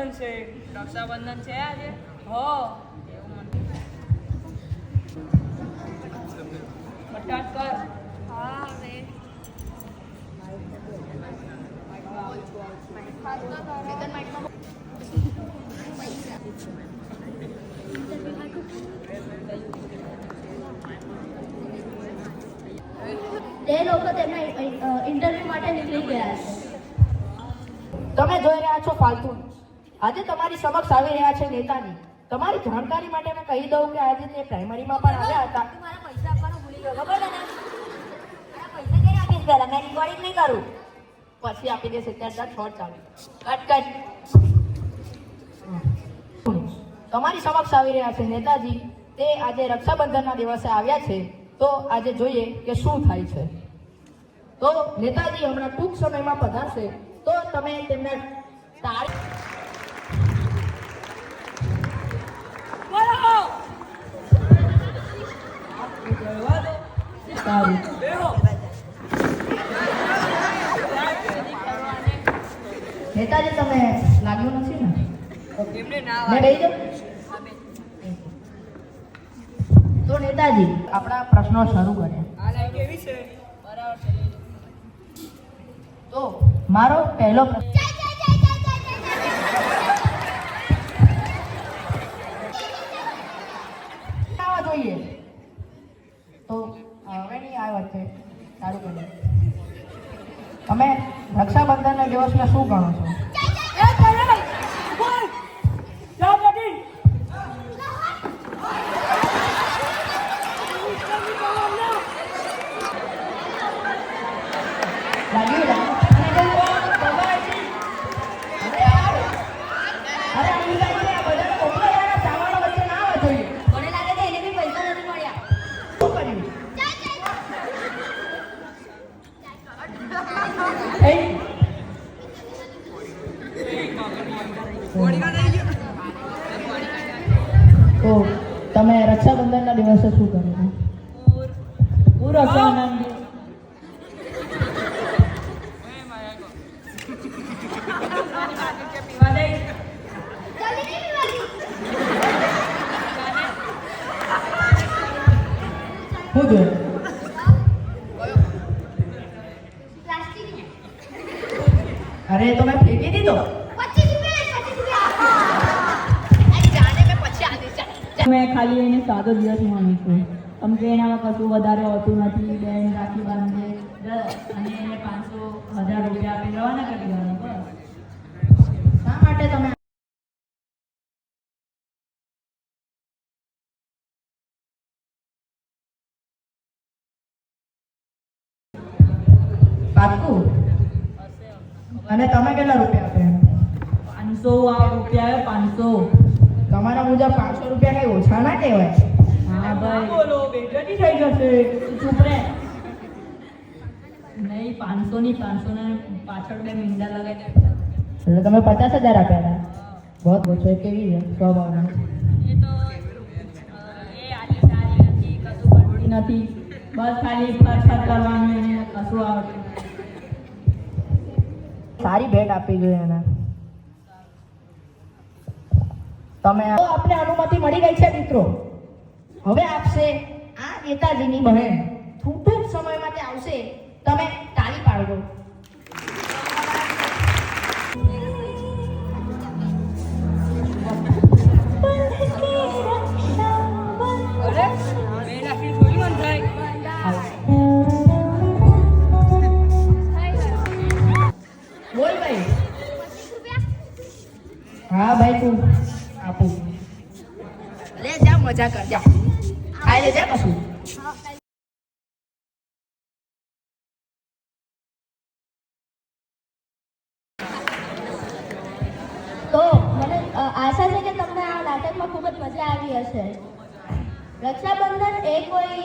રક્ષાબંધન છે. રક્ષાબંધન છે આજે? હો એવું મને બટાટ કર. હા હવે તે લોકો તેમના ઇન્ટરવ્યુ માટે નીકળી ગયા છે. તમે જોઈ રહ્યા છો ફાલતુ. આજે તમારી સમક્ષ આવી રહ્યા છે નેતાજી. તમારી જાણકારી માટે મેં કહી દઉં કે આજે તે પ્રાઇમરીમાં પણ આવ્યા હતા. મારા પૈસા આપવાનું ભૂલી ગયો, ખબર તને? મારા પૈસા ક્યારે આપીશ? પહેલા મેં રિકોર્ડિંગ નહીં કરું. પછી આપી દેશે ત્યાં શોર્ટ ચાલુ. કટ. તમારી સમક્ષ આવી રહ્યા છે નેતાજી. તે આજે રક્ષાબંધનના દિવસે આવ્યા છે. તો આજે જોઈએ કે શું થાય છે. તો નેતાજી હમણાં ટૂંક સમયમાં પધારશે. તો તમે તેમને તારીખ નેતાજી તમે લાગ્યું નથી ને? એમને ના મેં કહી દઉં? તો નેતાજી આપણા પ્રશ્નો શરૂ કરીએ. આ કેવી છે? બરાબર છે. તો મારો પહેલો પ્રશ્ન આવવા જોઈએ. તો હવે નહીં આવ્યો છે. સારું કર્યું. તમે રક્ષાબંધનના દિવસને શું ગણો છો? મને લાગે છે એને બી પૈસા નથી મળ્યા. તો તમે રક્ષાબંધનના દિવસે શું કરો છો? હું રક્ષાબંધન પીવા દઈ. જલ્દી નહીં પીવાની. શું જોયું? પ્લાસ્ટિકની. અરે તો મેં ફેંકી દીધો. 25 રૂપિયા. આ જાને મેં પછી આવીશ. ચાલ. મેં ખાલી એને સાદો દિવસ માનું છું. કેમ કે એનામાં કશું વધારે હોતું નથી. બેન રાખી બાંધે અને એને 500,000 રૂપિયા આપી રવાના કરી દેવાના. બસ. શા માટે તમે પાક્કું? અને તમે કેટલા રૂપિયા આપ્યા? 500 રૂપિયા આવે. 500. તમારા મુજબ 500 રૂપિયા કઈ ઓછા ના કહેવાય. હા ભાઈ બોલો, બેજતી થઈ જશે. ચૂપ રે. નહીં 500 ની 500 ને પાછળ બે મીંડા લગાવી દે. એટલે તમે 50,000 આપ્યા હતા. બહુ ઓછો. કેવી છે સ્વભાવના? એ તો એ આટલી સારી નથી, કશું કરતી નથી. બસ ખાલી ખર્ચ કરવાનું, એને કશું આવડતું નથી. સારી ભેટ આપવી જોઈએ એને. તમે તો આપને અનુમતિ મળી ગઈ છે મિત્રો. હવે આપશે આ નેતાજીની બહેન. ટૂંક સમયમાં તે આવશે. તમે તાળી પાડો. અરે બેન આખી થોડી મન થાય. બોલ ભાઈ. હા ભાઈ તું આપું. લે જા મજા કર જા. ખાઈ લે જા કશું. તો મને આશા છે કે તમને આ નાટકમાં ખૂબ જ મજા આવી હશે. રક્ષાબંધન એ કોઈ